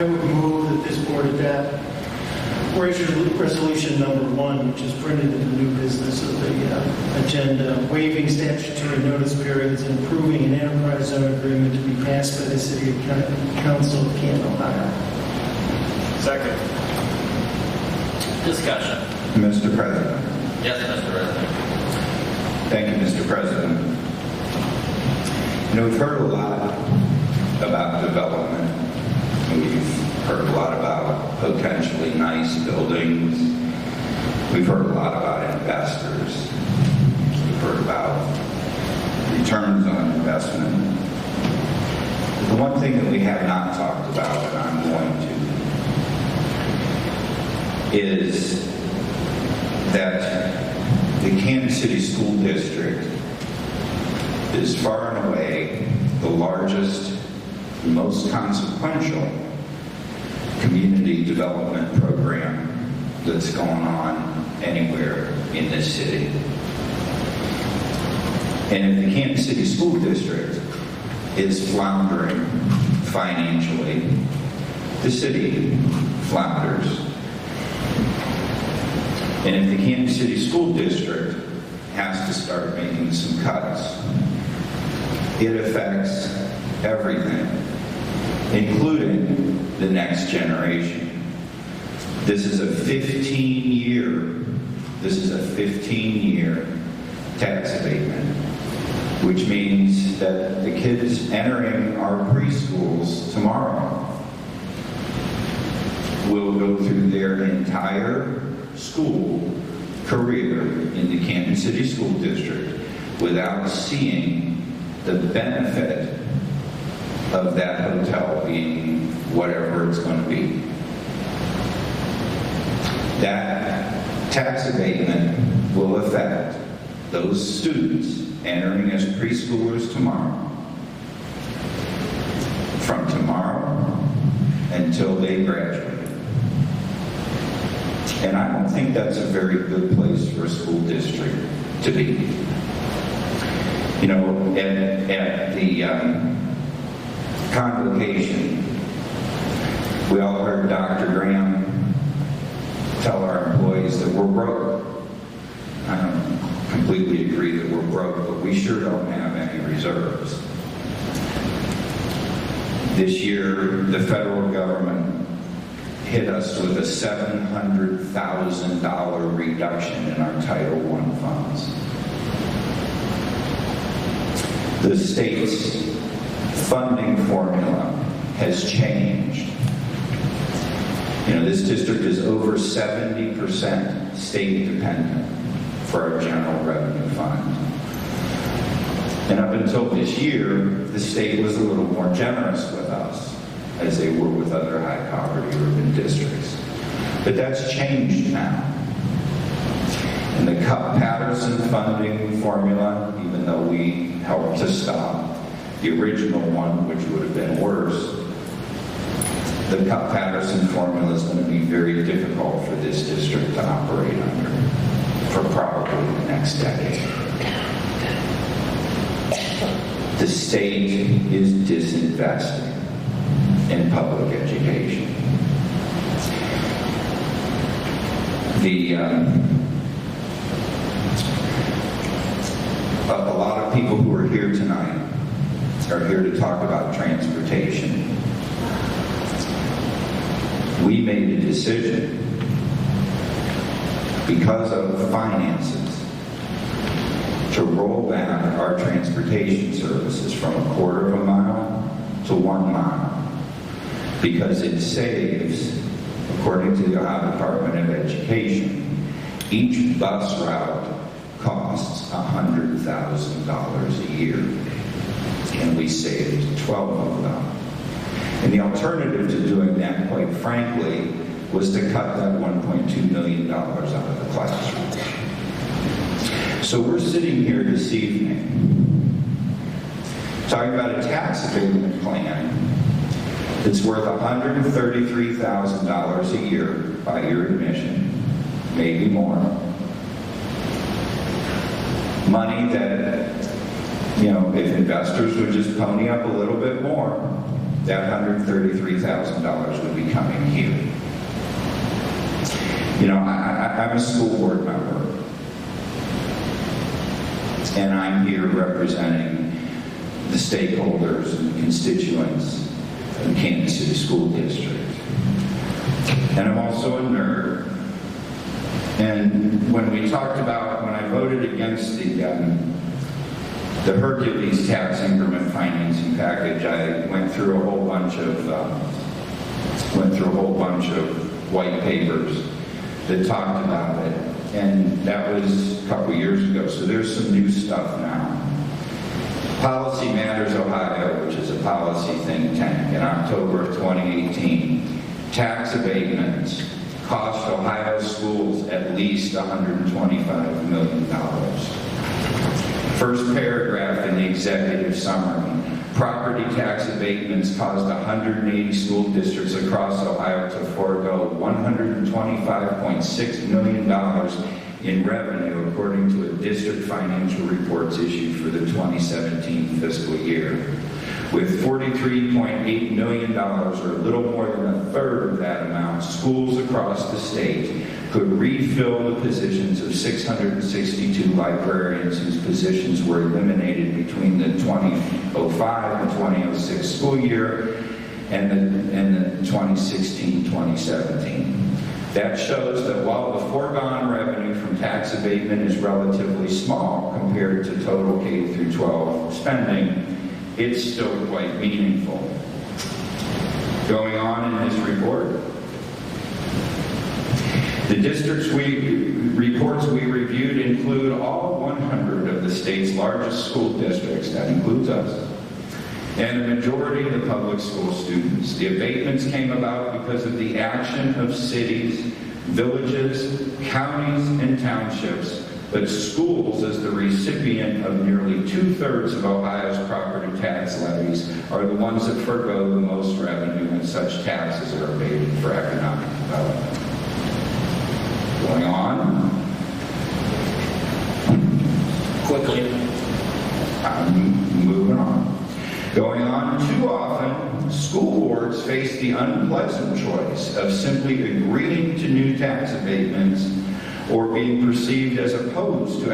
I would move that this board adopt resolution number 1, which is printed in the new business of the agenda, waiving statutory notice periods and approving an enterprise zone agreement to be passed by the City Council of Canton, Ohio. Second. Discussion. Mr. President. Yes, Mr. Resnick. Thank you, Mr. President. We've heard a lot about development. We've heard a lot about potentially nice buildings. We've heard a lot about investors. We've heard about returns on investment. The one thing that we have not talked about, and I'm going to, is that the Kansas City School District is far and away the largest, most consequential community development program that's going on anywhere in this city. And if the Kansas City School District is floundering financially, the city flounders. And if the Kansas City School District has to start making some cuts, it affects everything, including the next generation. This is a 15-year tax abatement, which means that the kids entering our preschools tomorrow will go through their entire school career in the Kansas City School District without seeing the benefit of that hotel being whatever it's going to be. That tax abatement will affect those students entering as preschoolers tomorrow, from tomorrow until they graduate. And I don't think that's a very good place for a school district to be. At the convocation, we all heard Dr. Graham tell our employees that we're broke. I don't completely agree that we're broke, but we sure don't have any reserves. This year, the federal government hit us with a $700,000 reduction in our Title I funds. The state's funding formula has changed. This district is over 70% state dependent for our general revenue fund. And up until this year, the state was a little more generous with us, as they were with other high poverty urban districts. But that's changed now. And the Cup-Patterson funding formula, even though we helped to stop the original one, which would have been worse, the Cup-Patterson formula is going to be very difficult for this district to operate under for probably the next decade. The state is disinvesting in public education. A lot of people who are here tonight are here to talk about transportation. We made a decision because of the finances to roll back our transportation services from 1/4 mile to 1 mile, because it saves, according to the Ohio Department of Education, each bus route costs $100,000 a year, and we saved 12 of them. And the alternative to doing that, quite frankly, was to cut that $1.2 million out of the classroom. So we're sitting here this evening talking about a tax abatement plan that's worth $133,000 a year by your admission, maybe more. Money that, if investors would just pony up a little bit more, that $133,000 would be coming here. You know, I'm a school board member, and I'm here representing the stakeholders and constituents of the Kansas City School District. And I'm also a nerd. And when I voted against the Hercules tax increment financing package, I went through a whole bunch of white papers that talked about it, and that was a couple years ago. So there's some new stuff now. Policy Matters Ohio, which is a policy think tank, in October of 2018, tax abatements cost Ohio schools at least $125 million. First paragraph in the executive summary. Property tax abatements caused 180 school districts across Ohio to forego $125.6 million in revenue, according to a district financial reports issued for the 2017 fiscal year. With $43.8 million, or a little more than a third of that amount, schools across the state could refill the positions of 662 librarians whose positions were eliminated between the 2005 and 2006 school year and the 2016-2017. That shows that while the foregone revenue from tax abatement is relatively small compared to total K-12 spending, it's still quite meaningful. Going on in this report, the districts reports we reviewed include all 100 of the state's largest school districts, that includes us, and the majority of the public school students. The abatements came about because of the action of cities, villages, counties, and townships, but schools, as the recipient of nearly 2/3 of Ohio's property tax levies, are the ones that forego the most revenue when such taxes are abated for economic development. Going on. Quickly. Moving on. Going on, too often, school boards face the unpleasant choice of simply agreeing to new tax abatements or being perceived as opposed to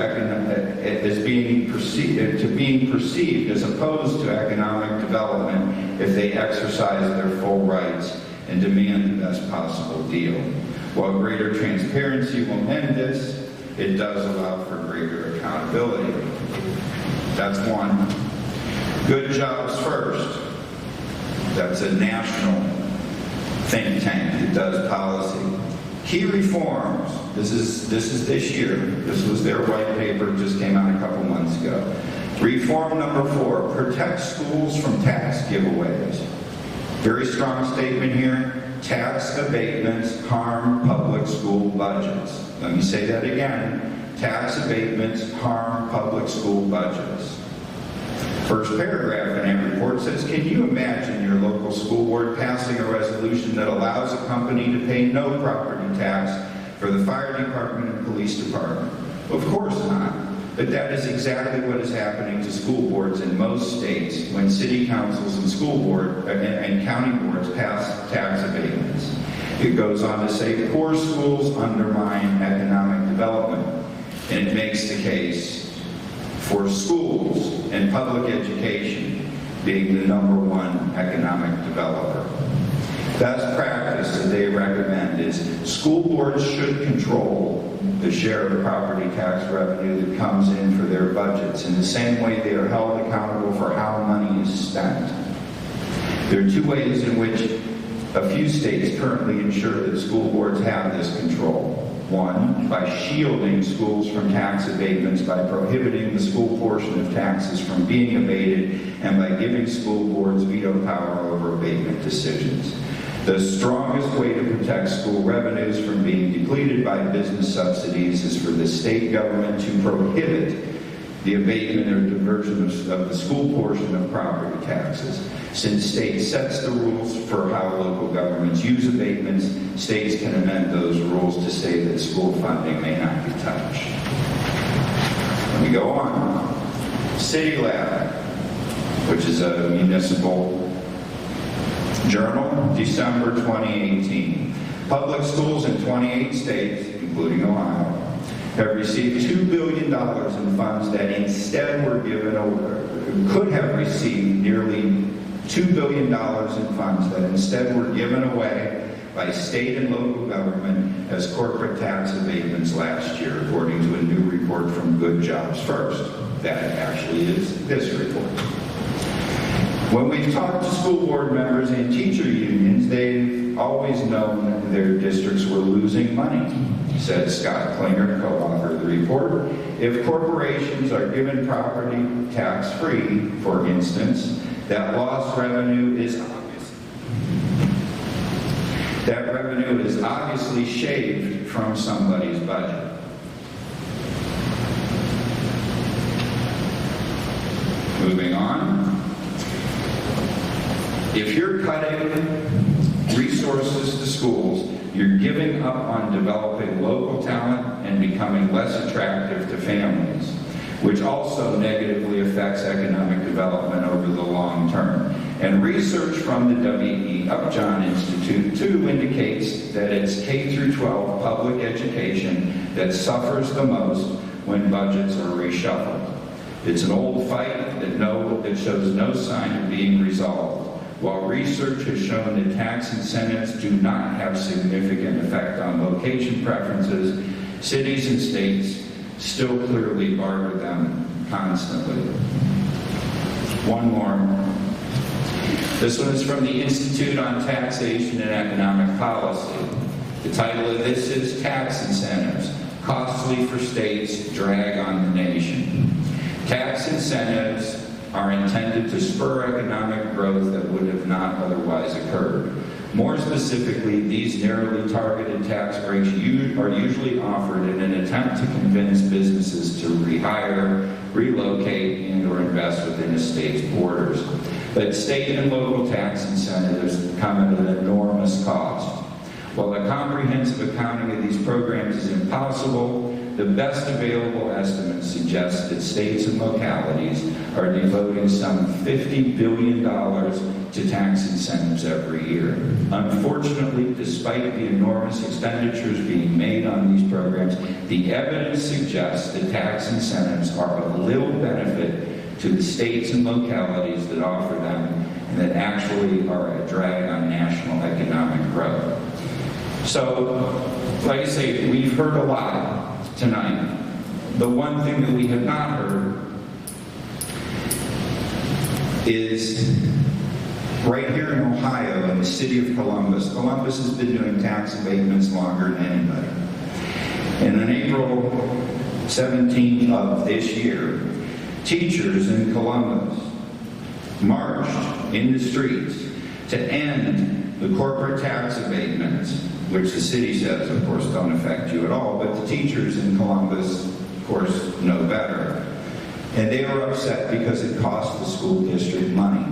being perceived as opposed to economic development if they exercise their full rights and demand the best possible deal. While greater transparency will end this, it does allow for greater accountability. That's one. Good Jobs First. That's a national think tank that does policy. Key reforms. This is this year. This was their white paper, just came out a couple months ago. Reform number 4, protect schools from tax giveaways. Very strong statement here. Tax abatements harm public school budgets. Let me say that again. Tax abatements harm public school budgets. First paragraph in that report says, can you imagine your local school board passing a resolution that allows a company to pay no property tax for the fire department and police department? Of course not. But that is exactly what is happening to school boards in most states when city councils and school board and county boards pass tax abatements. It goes on to say poor schools undermine economic development, and it makes the case for schools and public education being the #1 economic developer. Best practice that they recommend is school boards should control the share of property tax revenue that comes in for their budgets in the same way they are held accountable for how money is spent. There are 2 ways in which a few states currently ensure that school boards have this control. 1, by shielding schools from tax abatements by prohibiting the school portion of taxes from being abated and by giving school boards veto power over abatement decisions. The strongest way to protect school revenues from being depleted by business subsidies is for the state government to prohibit the abatement or diversion of the school portion of property taxes. Since state sets the rules for how local governments use abatements, states can amend those rules to say that school funding may not be touched. Let me go on. City Lab, which is a municipal Journal, December 2018. Public schools in 28 states, including Ohio, have received $2 billion in funds that instead were given over, could have received nearly $2 billion in funds that instead were given away by state and local government as corporate tax abatements last year, according to a new report from Good Jobs First. That actually is this report. When we've talked to school board members and teacher unions, they've always known their districts were losing money, said Scott Klinger, co-author of the report. If corporations are given property tax-free, for instance, that lost revenue is obvious. That revenue is obviously shaved from somebody's budget. Moving on. If you're cutting resources to schools, you're giving up on developing local talent and becoming less attractive to families, which also negatively affects economic development over the long term. And research from the W.E. Upjohn Institute, too, indicates that it's K-12 public education that suffers the most when budgets are reshuffled. It's an old fight that shows no sign of being resolved. While research has shown that tax incentives do not have significant effect on location preferences, cities and states still clearly barter them constantly. One more. This one is from the Institute on Taxation and Economic Policy. The title of this is Tax Incentives, Costly for States, Drag on the Nation. Tax incentives are intended to spur economic growth that would have not otherwise occurred. More specifically, these narrowly targeted tax breaks are usually offered in an attempt to convince businesses to rehire, relocate, and/or invest within a state's borders. But state and local tax incentives come at an enormous cost. While a comprehensive accounting of these programs is impossible, the best available estimates suggest that states and localities are devoting some $50 billion to tax incentives every year. Unfortunately, despite the enormous expenditures being made on these programs, the evidence suggests that tax incentives are of little benefit to the states and localities that offer them, and that actually are a drag on national economic growth. So, like I say, we've heard a lot tonight. The one thing that we have not heard is right here in Ohio, in the city of Columbus. Columbus has been doing tax abatements longer than anybody. And on April 17th of this year, teachers in Columbus marched in the streets to end the corporate tax abatements, which the city says, of course, don't affect you at all, but the teachers in Columbus, of course, know better. And they were upset because it cost the school district money.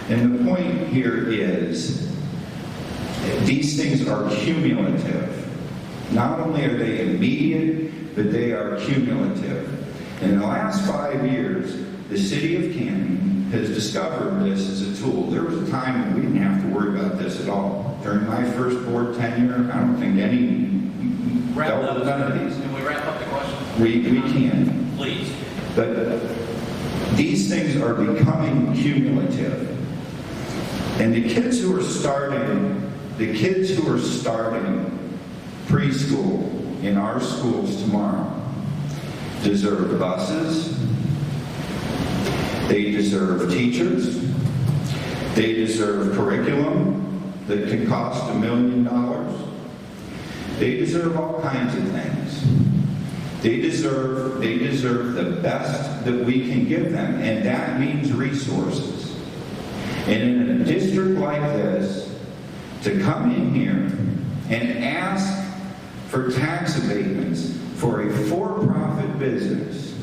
And the point here is, these things are cumulative. Not only are they immediate, but they are cumulative. In the last 5 years, the city of Canton has discovered this as a tool. There was a time when we didn't have to worry about this at all. During my first board tenure, I don't think any dealt with none of these. Can we wrap up the question? We can. Please. But these things are becoming cumulative. And the kids who are starting preschool in our schools tomorrow deserve buses, they deserve teachers, they deserve curriculum that can cost $1 million. They deserve all kinds of things. They deserve the best that we can give them, and that means resources. And in a district like this, to come in here and ask for tax abatements for a for-profit business,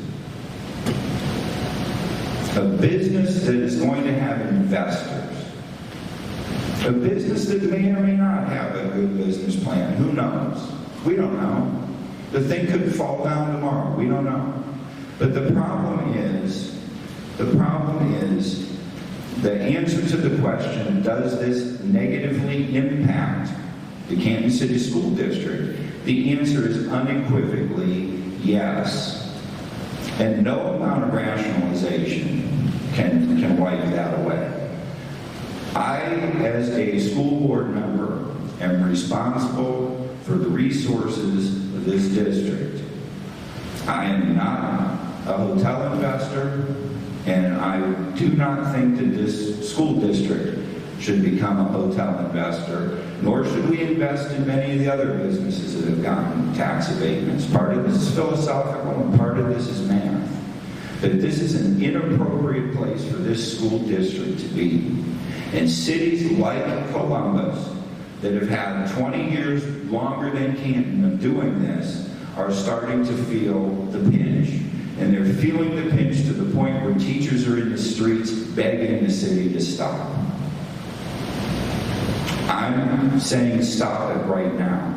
a business that is going to have investors, a business that may or may not have a good business plan. Who knows? We don't know. The thing could fall down tomorrow. We don't know. But the problem is the answer to the question, does this negatively impact the Canton City School District? The answer is unequivocally yes. And no amount of rationalization can wipe that away. I, as a school board member, am responsible for the resources of this district. I am not a hotel investor, and I do not think that this school district should become a hotel investor, nor should we invest in many of the other businesses that have gotten tax abatements. Part of this is philosophical and part of this is math. But this is an inappropriate place for this school district to be. And cities like Columbus that have had 20 years longer than Canton of doing this are starting to feel the pinch. And they're feeling the pinch to the point where teachers are in the streets begging the city to stop. I'm saying stop it right now.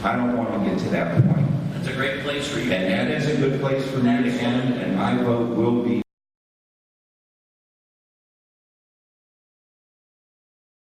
I don't want to get to that point. That's a great place for you. And that is a good place for me to end, and my vote will be